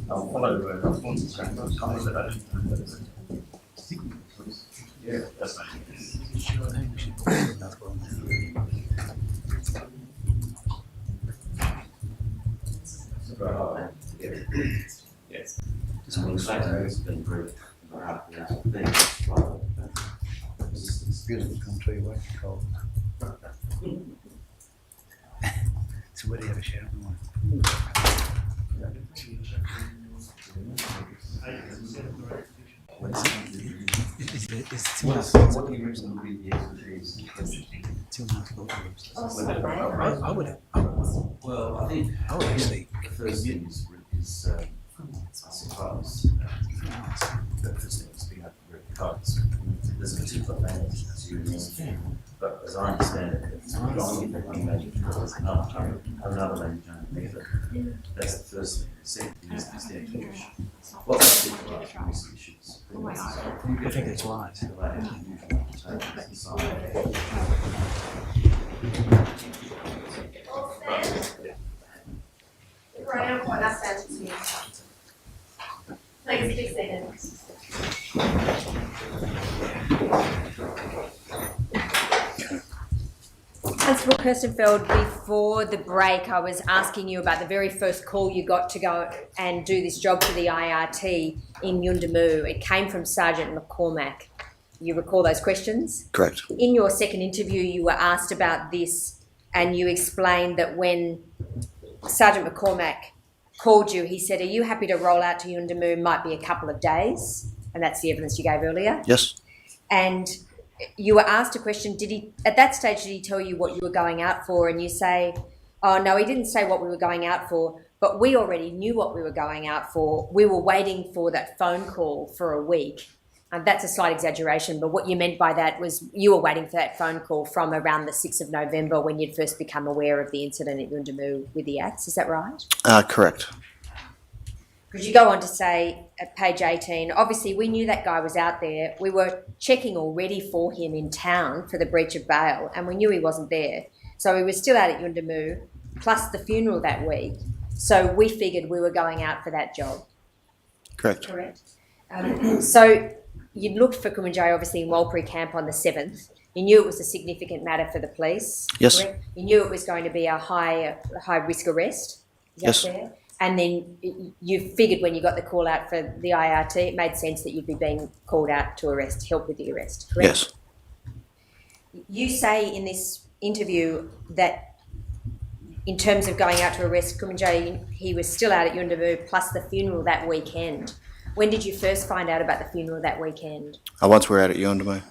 I'll follow responses. Yeah, that's fine. Yes. So I'm excited it's been great. It's beautiful Kumanjayi Walker cold. So where do you have a shower in the morning? It's What do you reckon would be the expertise? 2.5 kilometres. I would Well, I think actually the first thing is I suppose the first thing is being able to read the cards. There's a particular language that's used, but as I understand it, it's predominantly one language because another language underneath it. That's the first thing. The second thing is the execution. What particular issues? I think it's wise. Coronial point us down to you. Please be seated. Constable Kirstenfeld, before the break, I was asking you about the very first call you got to go and do this job for the IRT in Yuendumu. It came from Sergeant McCormack. You recall those questions? Correct. In your second interview, you were asked about this and you explained that when Sergeant McCormack called you, he said, "Are you happy to roll out to Yuendumu? Might be a couple of days." And that's the evidence you gave earlier. Yes. And you were asked a question, at that stage, did he tell you what you were going out for? And you say, "Oh, no, he didn't say what we were going out for, but we already knew what we were going out for. We were waiting for that phone call for a week." That's a slight exaggeration, but what you meant by that was you were waiting for that phone call from around the 6th of November when you'd first become aware of the incident at Yuendumu with the axe. Is that right? Correct. Because you go on to say at page 18, obviously we knew that guy was out there. We were checking already for him in town for the breach of bail and we knew he wasn't there. So he was still out at Yuendumu, plus the funeral that week. So we figured we were going out for that job. Correct. Correct. So you'd looked for Kumanjayi obviously in Walker camp on the 7th. You knew it was a significant matter for the police. Yes. Correct? You knew it was going to be a high risk arrest. Is that Yes. fair? And then you figured when you got the call out for the IRT, it made sense that you'd be being called out to help with the arrest, correct? Yes. You say in this interview that in terms of going out to arrest Kumanjayi, he was still out at Yuendumu plus the funeral that weekend. When did you first find out about the funeral that weekend? Once we're out at Yuendumu.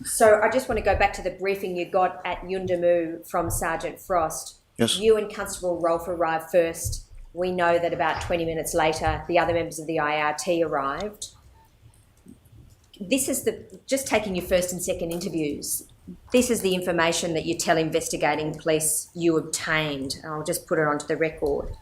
So I just want to go back to the briefing you got at Yuendumu from Sergeant Frost. Yes. You and Constable Rolfe arrived first. We know that about 20 minutes later, the other members of the IRT arrived. This is just taking your first and second interviews. This is the information that you tell investigating police you obtained. I'll just put it onto the record.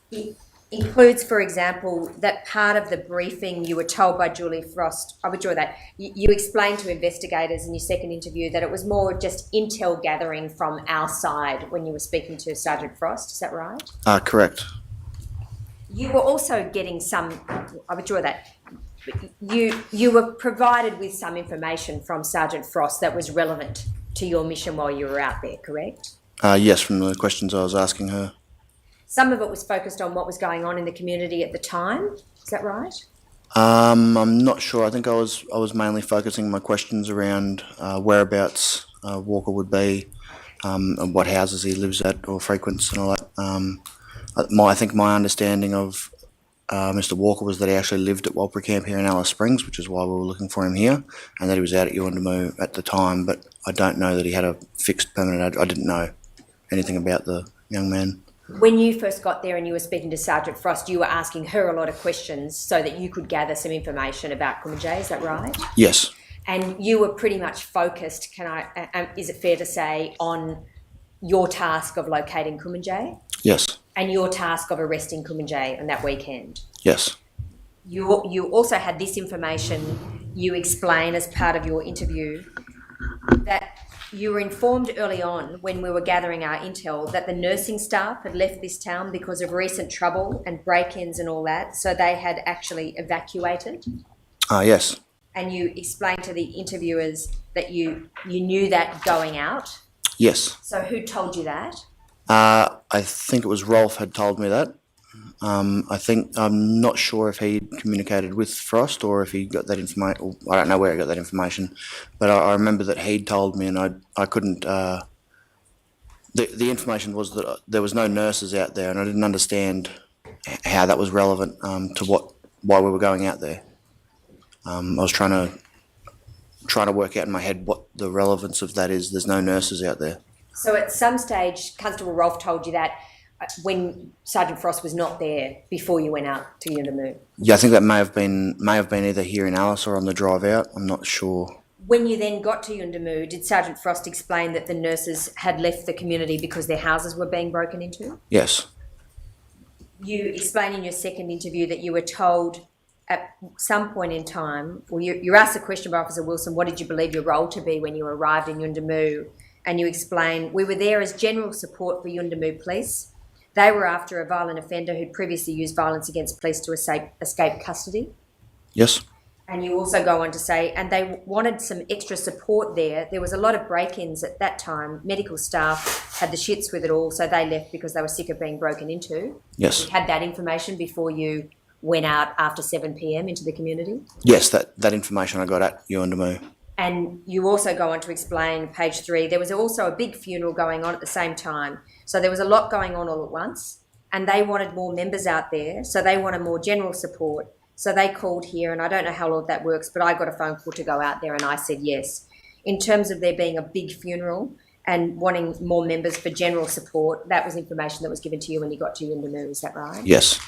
It includes, for example, that part of the briefing you were told by Julie Frost. I withdraw that. You explained to investigators in your second interview that it was more just intel gathering from our side when you were speaking to Sergeant Frost. Is that right? Correct. You were also getting some, I withdraw that. You were provided with some information from Sergeant Frost that was relevant to your mission while you were out there, correct? Yes, from the questions I was asking her. Some of it was focused on what was going on in the community at the time. Is that right? I'm not sure. I think I was mainly focusing my questions around whereabouts Walker would be, and what houses he lives at or frequents and all that. I think my understanding of Mr. Walker was that he actually lived at Walker Camp here in Alice Springs, which is why we were looking for him here, and that he was out at Yuendumu at the time, but I don't know that he had a fixed permanent address. I didn't know anything about the young man. When you first got there and you were speaking to Sergeant Frost, you were asking her a lot of questions so that you could gather some information about Kumanjayi, is that right? Yes. And you were pretty much focused, is it fair to say, on your task of locating Kumanjayi? Yes. And your task of arresting Kumanjayi on that weekend? Yes. You also had this information you explain as part of your interview. that you were informed early on when we were gathering our intel that the nursing staff had left this town because of recent trouble and break-ins and all that, so they had actually evacuated. Yes. And you explained to the interviewers that you knew that going out. Yes. So who told you that? I think it was Rolf had told me that. I'm not sure if he communicated with Frost or if he got that information. I don't know where he got that information, but I remember that he'd told me, and I couldn't. The information was that there was no nurses out there, and I didn't understand how that was relevant to why we were going out there. I was trying to work out in my head what the relevance of that is. There's no nurses out there. So at some stage, Constable Rolf told you that when Sergeant Frost was not there before you went out to Yuendamu. Yeah, I think that may have been either here in Alice or on the drive out. I'm not sure. When you then got to Yuendamu, did Sergeant Frost explain that the nurses had left the community because their houses were being broken into? Yes. You explained in your second interview that you were told at some point in time, well, you asked the question by Officer Wilson, what did you believe your role to be when you arrived in Yuendamu? And you explained, we were there as general support for Yuendamu Police. They were after a violent offender who'd previously used violence against police to escape custody. Yes. And you also go on to say, and they wanted some extra support there. There was a lot of break-ins at that time. Medical staff had the shits with it all, so they left because they were sick of being broken into. Yes. You had that information before you went out after 7 p.m. into the community? Yes, that information I got at Yuendamu. And you also go on to explain, page 3, there was also a big funeral going on at the same time. So there was a lot going on all at once, and they wanted more members out there, so they wanted more general support. So they called here, and I don't know how all of that works, but I got a phone call to go out there, and I said yes. In terms of there being a big funeral and wanting more members for general support, that was information that was given to you when you got to Yuendamu, is that right? Yes.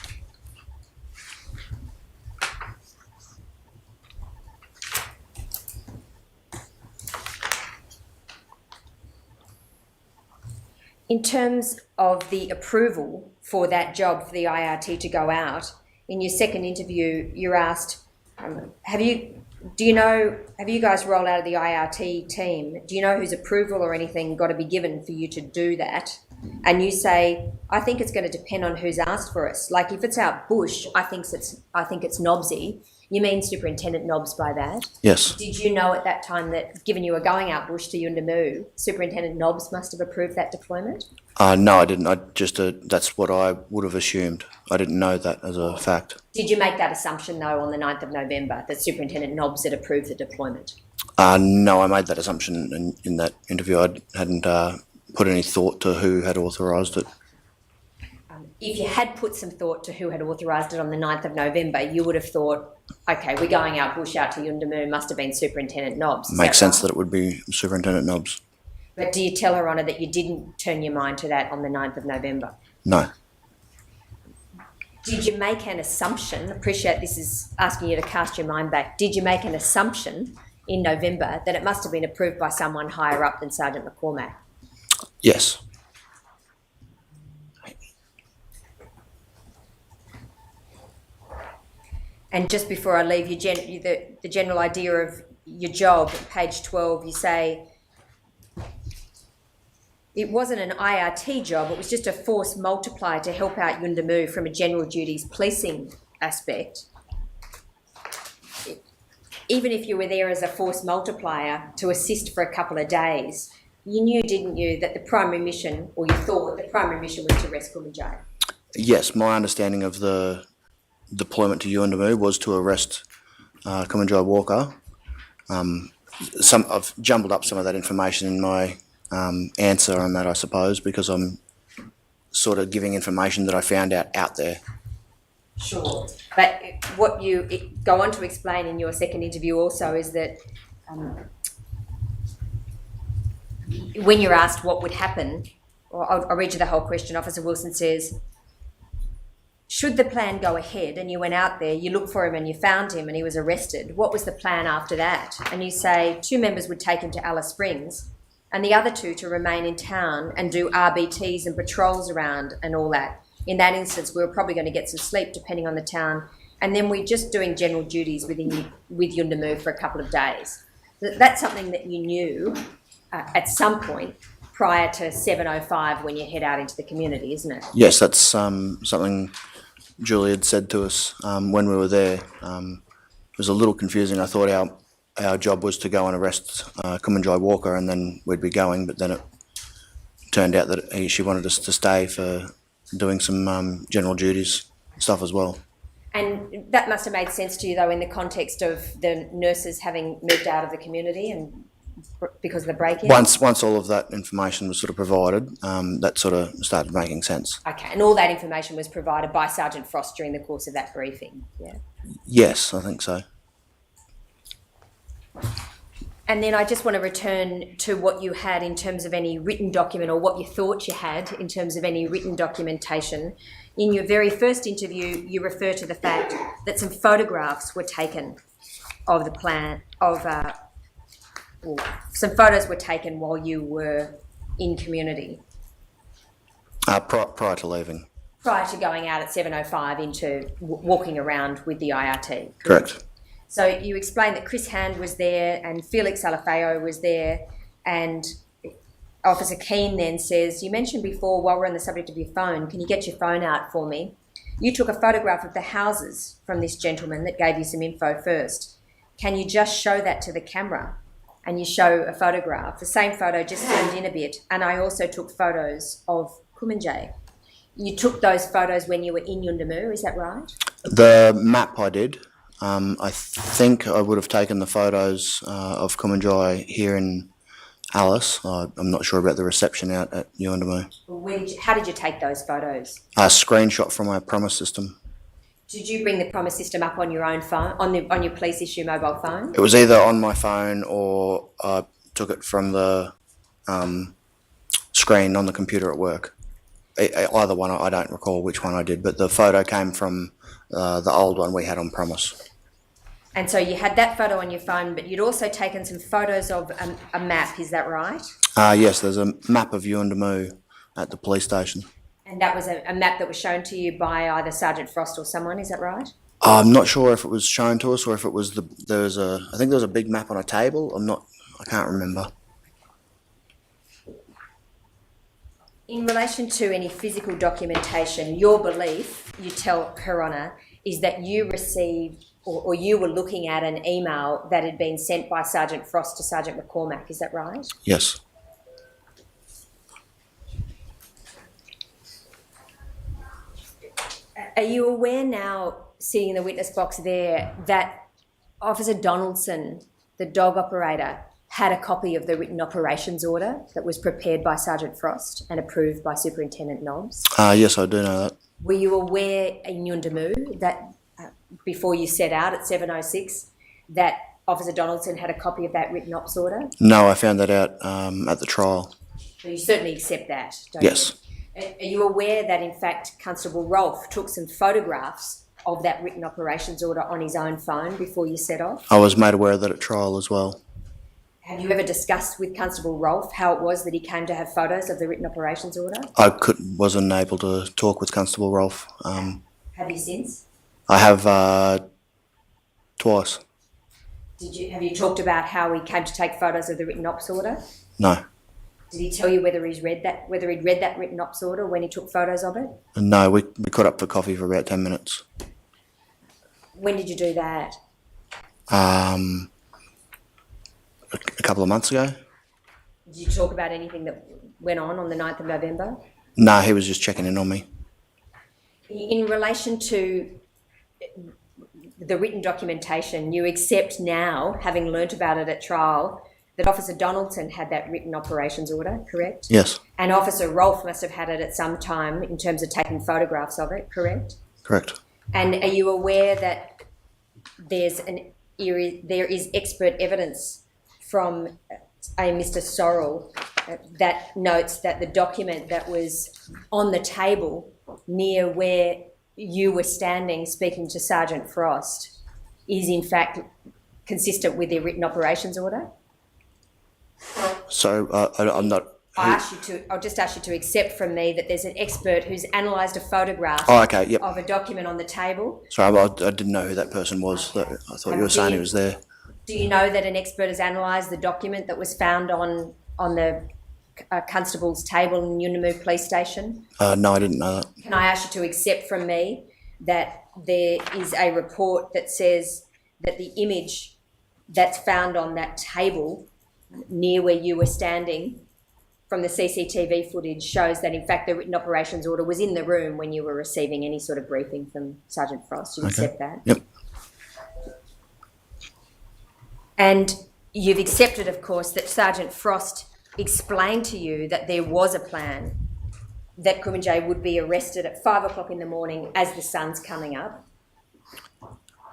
In terms of the approval for that job for the IRT to go out, in your second interview, you're asked, have you guys rolled out of the IRT team? Do you know whose approval or anything got to be given for you to do that? And you say, I think it's going to depend on who's asked for us. Like if it's out bush, I think it's Nobsy. You mean Superintendent Nobbs by that? Yes. Did you know at that time that, given you were going out bush to Yuendamu, Superintendent Nobbs must have approved that deployment? No, I didn't. That's what I would have assumed. I didn't know that as a fact. Did you make that assumption, though, on the 9th of November, that Superintendent Nobbs had approved the deployment? No, I made that assumption in that interview. I hadn't put any thought to who had authorised it. If you had put some thought to who had authorised it on the 9th of November, you would have thought, okay, we're going out bush out to Yuendamu, must have been Superintendent Nobbs. Makes sense that it would be Superintendent Nobbs. But do you tell Her Honour that you didn't turn your mind to that on the 9th of November? No. Did you make an assumption, appreciate this is asking you to cast your mind back, did you make an assumption in November that it must have been approved by someone higher up than Sergeant McCormack? Yes. And just before I leave you, the general idea of your job, page 12, you say, it wasn't an IRT job, it was just a force multiplier to help out Yuendamu from a general duties policing aspect. Even if you were there as a force multiplier to assist for a couple of days, you knew, didn't you, that the primary mission, or you thought the primary mission was to arrest Kumanjayi? Yes, my understanding of the deployment to Yuendamu was to arrest Kumanjayi Walker. I've jumbled up some of that information in my answer on that, I suppose, because I'm sort of giving information that I found out there. Sure. But what you go on to explain in your second interview also is that when you're asked what would happen, or I'll read you the whole question, Officer Wilson says, should the plan go ahead and you went out there, you looked for him and you found him and he was arrested, what was the plan after that? And you say 2 members would take him to Alice Springs and the other 2 to remain in town and do RBTs and patrols around and all that. In that instance, we were probably going to get some sleep depending on the town, and then we're just doing general duties with Yuendamu for a couple of days. That's something that you knew at some point prior to 7:05 when you head out into the community, isn't it? Yes, that's something Julie had said to us when we were there. It was a little confusing. I thought our job was to go and arrest Kumanjayi Walker and then we'd be going, but then it turned out that she wanted us to stay for doing some general duties stuff as well. And that must have made sense to you, though, in the context of the nurses having moved out of the community and because of the break-in? Once all of that information was sort of provided, that sort of started making sense. Okay, and all that information was provided by Sergeant Frost during the course of that briefing, yeah? Yes, I think so. And then I just want to return to what you had in terms of any written document, or what you thought you had in terms of any written documentation. In your very first interview, you refer to the fact that some photographs were taken of the plant, some photos were taken while you were in community. Prior to leaving. Prior to going out at 7:05 into walking around with the IRT. Correct. So you explained that Chris Hand was there and Felix Alafeo was there, and Officer Keane then says, you mentioned before, while we're on the subject of your phone, can you get your phone out for me? You took a photograph of the houses from this gentleman that gave you some info first. Can you just show that to the camera? And you show a photograph, the same photo just zoomed in a bit. And I also took photos of Kumanjayi. You took those photos when you were in Yundamu, is that right? The map I did. I think I would have taken the photos of Kumanjayi here in Alice. I'm not sure about the reception out at Yundamu. How did you take those photos? A screenshot from my Promise system. Did you bring the Promise system up on your own phone, on your police issue mobile phone? It was either on my phone or I took it from the screen on the computer at work. Either one, I don't recall which one I did, but the photo came from the old one we had on Promise. And so you had that photo on your phone, but you'd also taken some photos of a map, is that right? Yes, there's a map of Yundamu at the police station. And that was a map that was shown to you by either Sergeant Frost or someone, is that right? I'm not sure if it was shown to us or if it was I think there was a big map on a table. I can't remember. In relation to any physical documentation, your belief, you tell Her Honour, is that you received or you were looking at an email that had been sent by Sergeant Frost to Sergeant McCormack, is that right? Yes. Are you aware now, sitting in the witness box there, that Officer Donaldson, the dog operator, had a copy of the written operations order that was prepared by Sergeant Frost and approved by Superintendent Nobbs? Yes, I do know that. Were you aware in Yundamu that before you set out at 7:06 that Officer Donaldson had a copy of that written ops order? No, I found that out at the trial. So you certainly accept that, don't you? Yes. Are you aware that, in fact, Constable Rolfe took some photographs of that written operations order on his own phone before you set off? I was made aware of that at trial as well. Have you ever discussed with Constable Rolfe how it was that he came to have photos of the written operations order? I wasn't able to talk with Constable Rolfe. Have you since? I have twice. Have you talked about how he came to take photos of the written ops order? No. Did he tell you whether he'd read that written ops order when he took photos of it? No, we caught up for coffee for about 10 minutes. When did you do that? A couple of months ago. Did you talk about anything that went on the 9th of November? No, he was just checking in on me. In relation to the written documentation, you accept now, having learnt about it at trial, that Officer Donaldson had that written operations order, correct? Yes. And Officer Rolfe must have had it at some time in terms of taking photographs of it, correct? Correct. And are you aware that there is expert evidence from a Mr. Sorrell that notes that the document that was on the table near where you were standing speaking to Sergeant Frost is in fact consistent with the written operations order? So I'm not. I'll just ask you to accept from me that there's an expert who's analysed a photograph Yep. of a document on the table. Sorry, I didn't know who that person was. I thought you were saying he was there. Do you know that an expert has analysed the document that was found on the constable's table in Yunamu Police Station? No, I didn't know that. Can I ask you to accept from me that there is a report that says that the image that's found on that table near where you were standing from the CCTV footage shows that, in fact, the written operations order was in the room when you were receiving any sort of briefing from Sergeant Frost? You accept that? Yep. And you've accepted, of course, that Sergeant Frost explained to you that there was a plan that Kumanjayi would be arrested at 5 o'clock in the morning as the sun's coming up?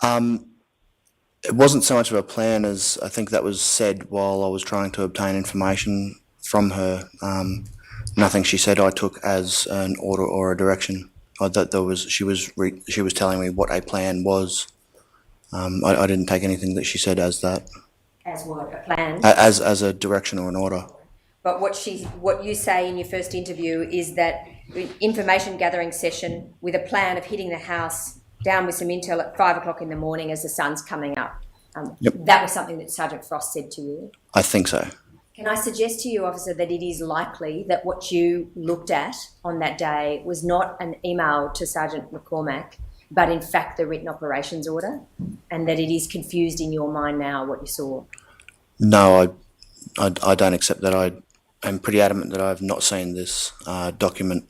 It wasn't so much of a plan as I think that was said while I was trying to obtain information from her. Nothing she said I took as an order or a direction. She was telling me what a plan was. I didn't take anything that she said as that. As what? A plan? As a direction or an order. But what you say in your first interview is that information gathering session with a plan of hitting the house down with some intel at 5 o'clock in the morning as the sun's coming up. Yep. That was something that Sergeant Frost said to you. I think so. Can I suggest to you, officer, that it is likely that what you looked at on that day was not an email to Sergeant McCormack, but in fact the written operations order, and that it is confused in your mind now what you saw? No, I don't accept that. I'm pretty adamant that I have not seen this document.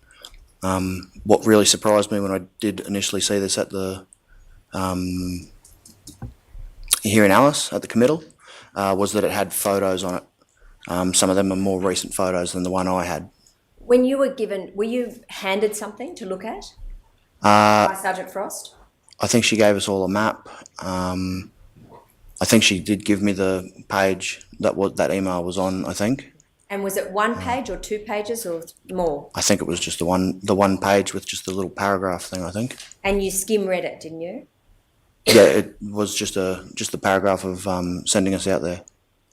What really surprised me when I did initially see this at the here in Alice at the committal was that it had photos on it. Some of them are more recent photos than the one I had. When you were you handed something to look at by Sergeant Frost? I think she gave us all a map. I think she did give me the page that email was on, I think. And was it one page or 2 pages or more? I think it was just the one page with just the little paragraph thing, I think. And you skim read it, didn't you? Yeah, it was just the paragraph of sending us out there,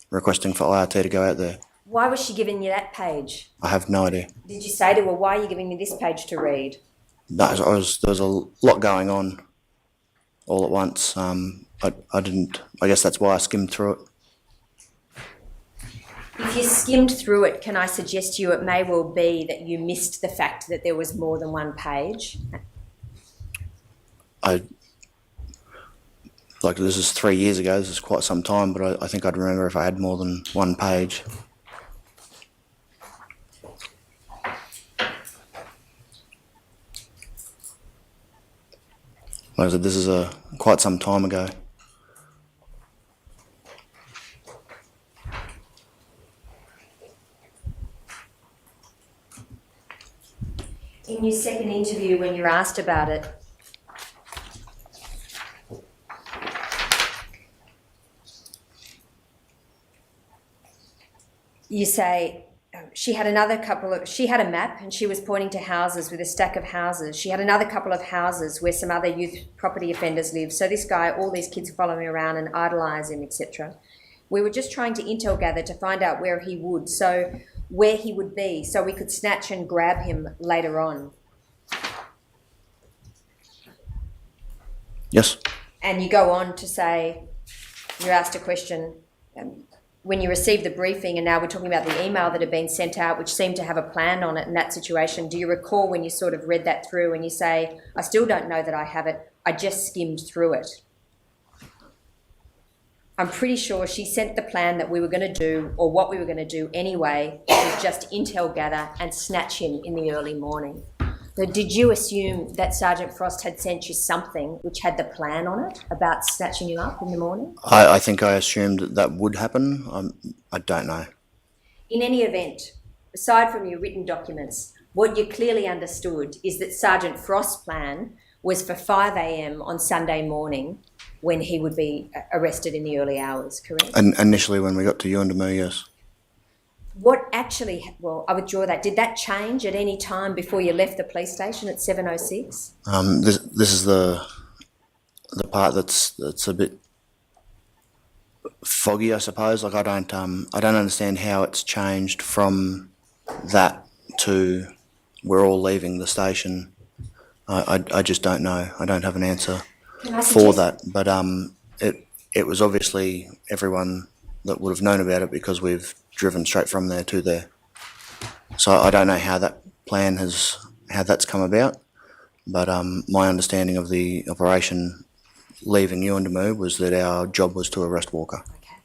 requesting for IRT to go out there. Why was she giving you that page? I have no idea. Did you say to her, why are you giving me this page to read? No, there was a lot going on all at once. I guess that's why I skimmed through it. If you skimmed through it, can I suggest to you it may well be that you missed the fact that there was more than one page? This is 3 years ago, this is quite some time, but I think I'd remember if I had more than one page. Like I said, this is quite some time ago. In your second interview, when you're asked about it, you say she had a map and she was pointing to houses with a stack of houses. She had another couple of houses where some other youth property offenders lived. So this guy, all these kids follow him around and idolise him, etc. We were just trying to intel gather to find out where he would be, so we could snatch and grab him later on. Yes. And you go on to say, you're asked a question, when you received the briefing, and now we're talking about the email that had been sent out, which seemed to have a plan on it in that situation. Do you recall when you sort of read that through and you say, I still don't know that I have it, I just skimmed through it? I'm pretty sure she sent the plan that we were going to do, or what we were going to do anyway, was just intel gather and snatch him in the early morning. So did you assume that Sergeant Frost had sent you something which had the plan on it about snatching you up in the morning? I think I assumed that would happen. I don't know. In any event, aside from your written documents, what you clearly understood is that Sergeant Frost's plan was for 5 a.m. on Sunday morning when he would be arrested in the early hours, correct? And initially when we got to Yuendamu, yes. I withdraw that. Did that change at any time before you left the police station at 7:06? This is the part that's a bit foggy, I suppose. Like I don't understand how it's changed from that to we're all leaving the station. I just don't know. I don't have an answer for that. But it was obviously everyone that would have known about it because we've driven straight from there to there. So I don't know how that's come about, but my understanding of the operation leaving Yuendamu was that our job was to arrest Walker. Okay.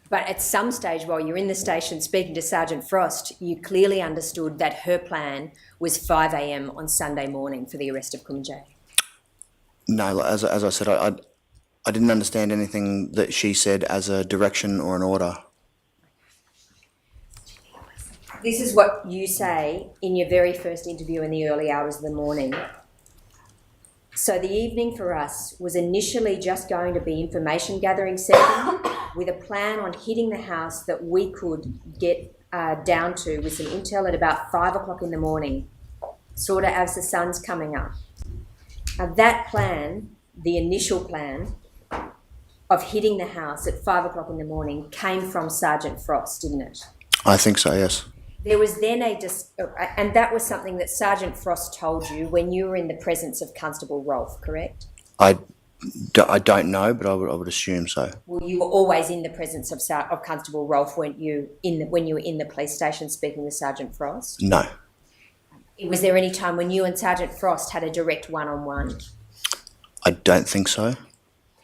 But at some stage while you're in the station speaking to Sergeant Frost, you clearly understood that her plan was 5 a.m. on Sunday morning for the arrest of Kumanjayi. No, as I said, I didn't understand anything that she said as a direction or an order. This is what you say in your very first interview in the early hours of the morning. So the evening for us was initially just going to be information gathering session with a plan on hitting the house that we could get down to with some intel at about 5 o'clock in the morning, sort of as the sun's coming up. That plan, the initial plan of hitting the house at 5 o'clock in the morning came from Sergeant Frost, didn't it? I think so, yes. There was then and that was something that Sergeant Frost told you when you were in the presence of Constable Rolfe, correct? I don't know, but I would assume so. Well, you were always in the presence of Constable Rolfe, weren't you, when you were in the police station speaking with Sergeant Frost? No. Was there any time when you and Sergeant Frost had a direct one-on-one? I don't think so.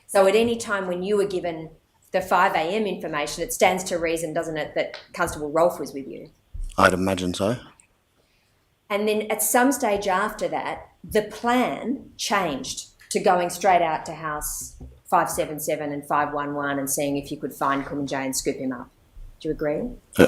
So at any time when you were given the 5 a.m. information, it stands to reason, doesn't it, that Constable Rolfe was with you? I'd imagine so. And then at some stage after that, the plan changed to going straight out to house 577 and 511 and seeing if you could find Kumanjayi and scoop him up. Do you agree?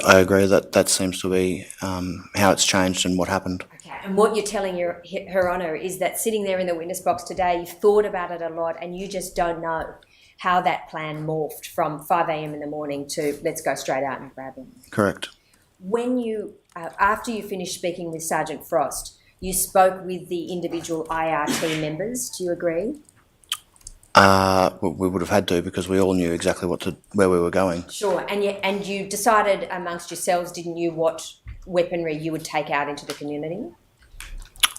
I agree that seems to be how it's changed and what happened. Okay. And what you're telling Her Honour is that sitting there in the witness box today, you've thought about it a lot and you just don't know how that plan morphed from 5 a.m. in the morning to let's go straight out and grab him. Correct. When you, after you finished speaking with Sergeant Frost, you spoke with the individual IRT members. Do you agree? We would have had to because we all knew exactly where we were going. Sure, and you decided amongst yourselves, didn't you, what weaponry you would take out into the community?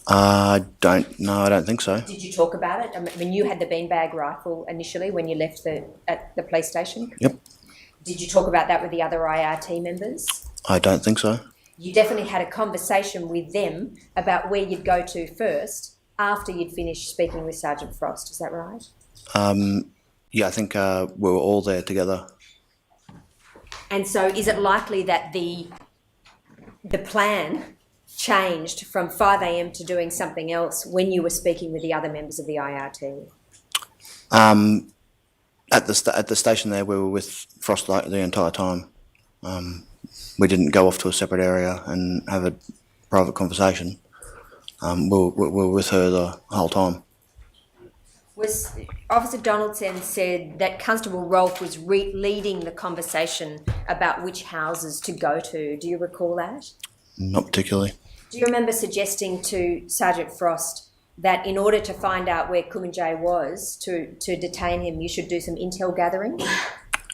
I don't think so. Did you talk about it? I mean, you had the beanbag rifle initially when you left at the police station? Yep. Did you talk about that with the other IRT members? I don't think so. You definitely had a conversation with them about where you'd go to first after you'd finished speaking with Sergeant Frost, is that right? Yeah, I think we were all there together. And so is it likely that the plan changed from 5 a.m. to doing something else when you were speaking with the other members of the IRT? At the station there, we were with Frost the entire time. We didn't go off to a separate area and have a private conversation. We were with her the whole time. Officer Donaldson said that Constable Rolfe was leading the conversation about which houses to go to. Do you recall that? Not particularly. Do you remember suggesting to Sergeant Frost that in order to find out where Kumanjayi was, to detain him, you should do some intel gathering?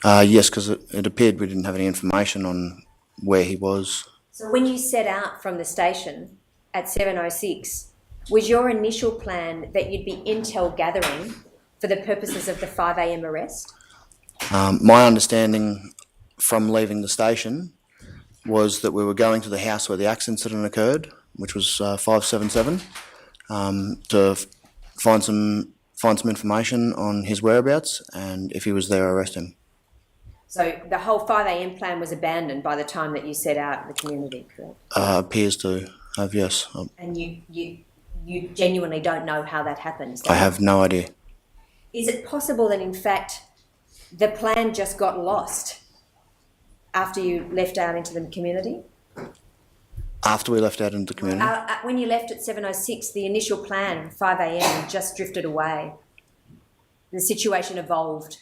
Yes, because it appeared we didn't have any information on where he was. So when you set out from the station at 7:06, was your initial plan that you'd be intel gathering for the purposes of the 5 a.m. arrest? My understanding from leaving the station was that we were going to the house where the axe incident occurred, which was 577, to find some information on his whereabouts, and if he was there, arrest him. So the whole 5 a.m. plan was abandoned by the time that you set out in the community, correct? Appears to have, yes. And you genuinely don't know how that happened? I have no idea. Is it possible that, in fact, the plan just got lost after you left out into the community? After we left out into the community? When you left at 7:06, the initial plan, 5 a.m., just drifted away. The situation evolved.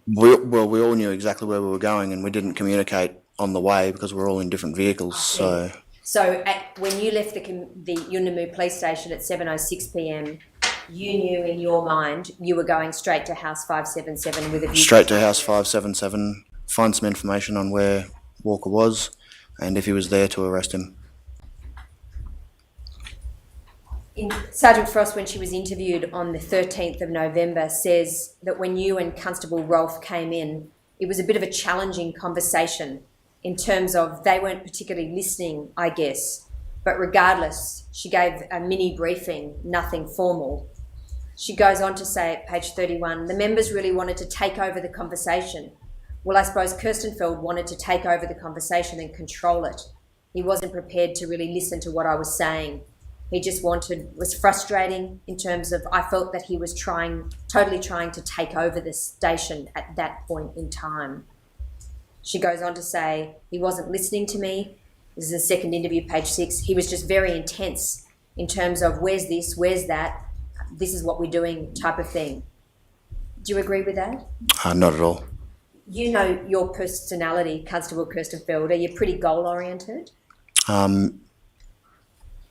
We all knew exactly where we were going, and we didn't communicate on the way because we were all in different vehicles. So when you left the Yuendamu police station at 7:06 p.m, you knew in your mind you were going straight to house 577 with a view... Straight to house 577, find some information on where Walker was, and if he was there, to arrest him. Sergeant Frost, when she was interviewed on the 13th of November, says that when you and Constable Rolfe came in, it was a bit of a challenging conversation in terms of they weren't particularly listening, I guess. But regardless, she gave a mini briefing, nothing formal. She goes on to say at page 31, the members really wanted to take over the conversation. Well, I suppose Kirstenfeld wanted to take over the conversation and control it. He wasn't prepared to really listen to what I was saying. He just was frustrating in terms of, I felt that he was totally trying to take over the station at that point in time. She goes on to say, he wasn't listening to me. This is the second interview, page 6. He was just very intense in terms of where's this, where's that, this is what we're doing type of thing. Do you agree with that? Not at all. You know your personality, Constable Kirstenfeld. Are you pretty goal-oriented?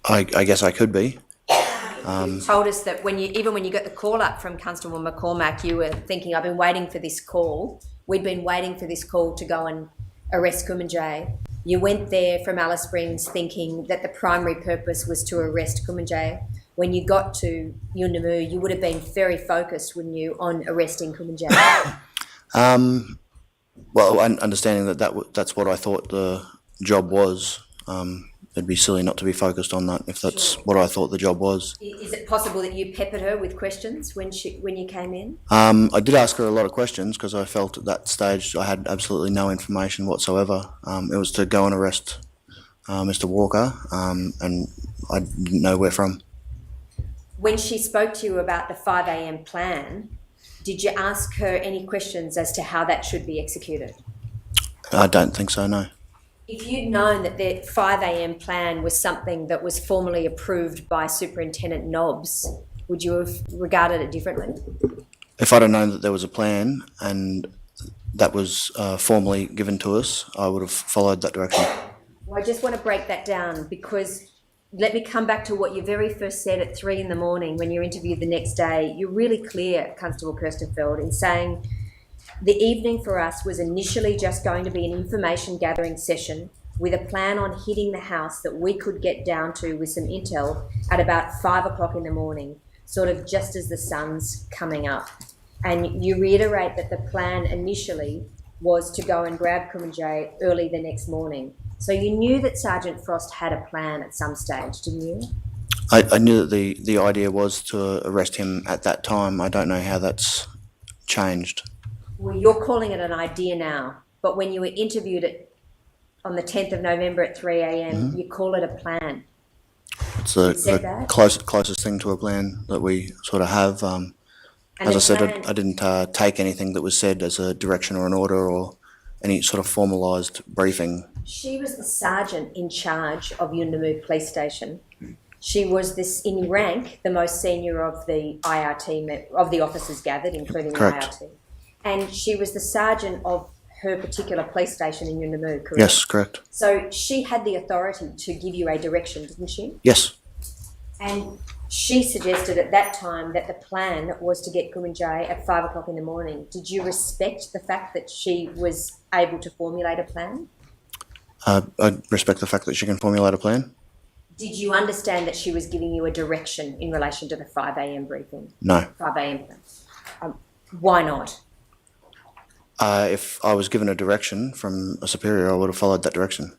I guess I could be. You told us that even when you got the call up from Constable McCormack, you were thinking, I've been waiting for this call. We'd been waiting for this call to go and arrest Kumanjayi. You went there from Alice Springs thinking that the primary purpose was to arrest Kumanjayi. When you got to Yuendamu, you would have been very focused, wouldn't you, on arresting Kumanjayi? Well, understanding that's what I thought the job was, it'd be silly not to be focused on that if that's Sure. what I thought the job was. Is it possible that you peppered her with questions when you came in? I did ask her a lot of questions because I felt at that stage I had absolutely no information whatsoever. It was to go and arrest Mr. Walker, and I didn't know where from. When she spoke to you about the 5 a.m. plan, did you ask her any questions as to how that should be executed? I don't think so, no. If you'd known that the 5 a.m. plan was something that was formally approved by Superintendent Nobbs, would you have regarded it differently? If I'd have known that there was a plan and that was formally given to us, I would have followed that direction. Well, I just want to break that down because let me come back to what you very first said at 3 a.m. when you were interviewed the next day. You're really clear, Constable Kirstenfeld, in saying the evening for us was initially just going to be an information gathering session with a plan on hitting the house that we could get down to with some intel at about 5 o'clock in the morning, sort of just as the sun's coming up. And you reiterate that the plan initially was to go and grab Kumanjayi early the next morning. So you knew that Sergeant Frost had a plan at some stage, didn't you? I knew that the idea was to arrest him at that time. I don't know how that's changed. Well, you're calling it an idea now, but when you were interviewed on the 10th of November at 3 a.m, you call it a plan. It's said the that? closest thing to a plan that we sort of have. And As the I said, plan- I didn't take anything that was said as a direction or an order or any sort of formalised briefing. She was the sergeant in charge of Yuendamu Police Station. She was in rank the most senior of the IRT, of the officers gathered, including Correct. the IRT. And she was the sergeant of her particular police station in Yuendamu, correct? Yes, correct. So she had the authority to give you a direction, didn't she? Yes. And she suggested at that time that the plan was to get Kumanjayi at 5 o'clock in the morning. Did you respect the fact that she was able to formulate a plan? I respect the fact that she can formulate a plan. Did you understand that she was giving you a direction in relation to the 5 a.m. briefing? No. 5 a.m. plan. Why not? If I was given a direction from a superior, I would have followed that direction.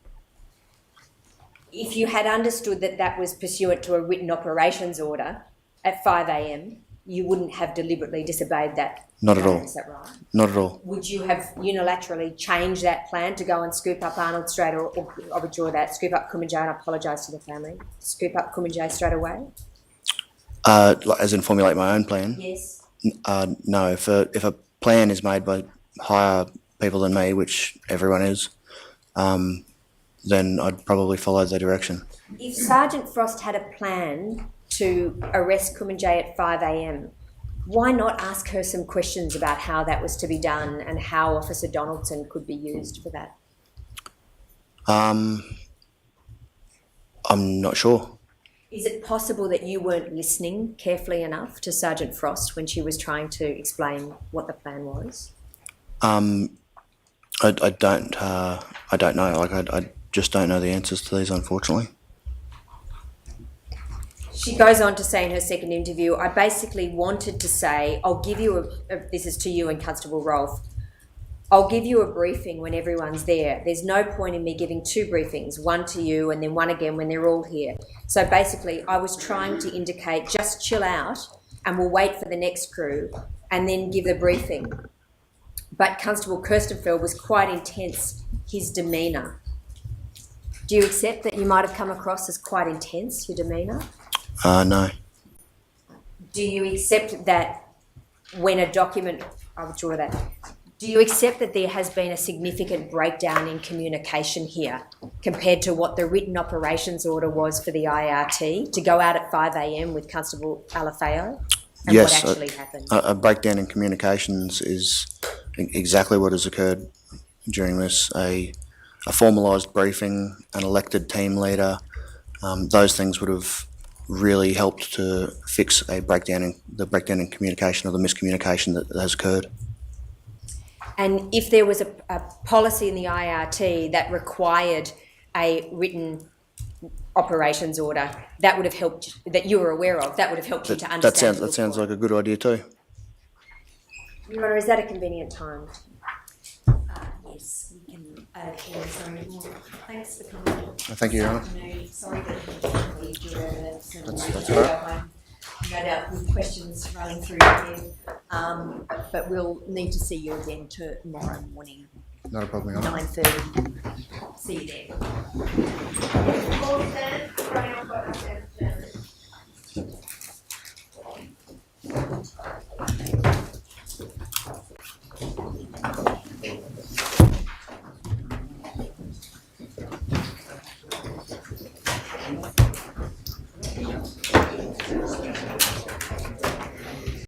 If you had understood that that was pursuant to a written operations order at 5 a.m, you wouldn't have deliberately disobeyed that. Not at plan, all. Is that right? Not at all. Would you have unilaterally changed that plan to go and scoop up Arnold straight, or I withdraw that, scoop up Kumanjayi, and I apologise to the family, scoop up Kumanjayi straight away? As in formulate my own plan? Yes. No. If a plan is made by higher people than me, which everyone is, then I'd probably follow their direction. If Sergeant Frost had a plan to arrest Kumanjayi at 5 a.m, why not ask her some questions about how that was to be done and how Officer Donaldson could be used for that? I'm not sure. Is it possible that you weren't listening carefully enough to Sergeant Frost when she was trying to explain what the plan was? I don't know. I just don't know the answers to these, unfortunately. She goes on to say in her second interview, I basically wanted to say, I'll give you this is to you and Constable Rolfe, I'll give you a briefing when everyone's there. There's no point in me giving two briefings, one to you and then one again when they're all here. So basically, I was trying to indicate just chill out and we'll wait for the next crew and then give the briefing. But Constable Kirstenfeld was quite intense, his demeanour. Do you accept that you might have come across as quite intense, your demeanour? No. Do you accept that when a document, I'll withdraw that. Do you accept that there has been a significant breakdown in communication here compared to what the written operations order was for the IRT to go out at 5 a.m. with Constable Alafeo? And Yes, what actually happened? a breakdown in communications is exactly what has occurred during this. A formalised briefing, an elected team leader, those things would have really helped to fix the breakdown in communication or the miscommunication that has occurred. And if there was a policy in the IRT that required a written operations order, that would have helped, that you were aware of, that would have helped you to understand. That sounds like a good idea too. Your Honour, is that a convenient time? Yes, we can, sorry, well, thanks for coming. Thank you, Your Honour. Sorry that we leave your evidence and That's all right. no doubt with questions running through your head, but we'll need to see you again tomorrow morning, Not a problem, Your Honour. 9:30. See you there. All stand, Coronial, got us there.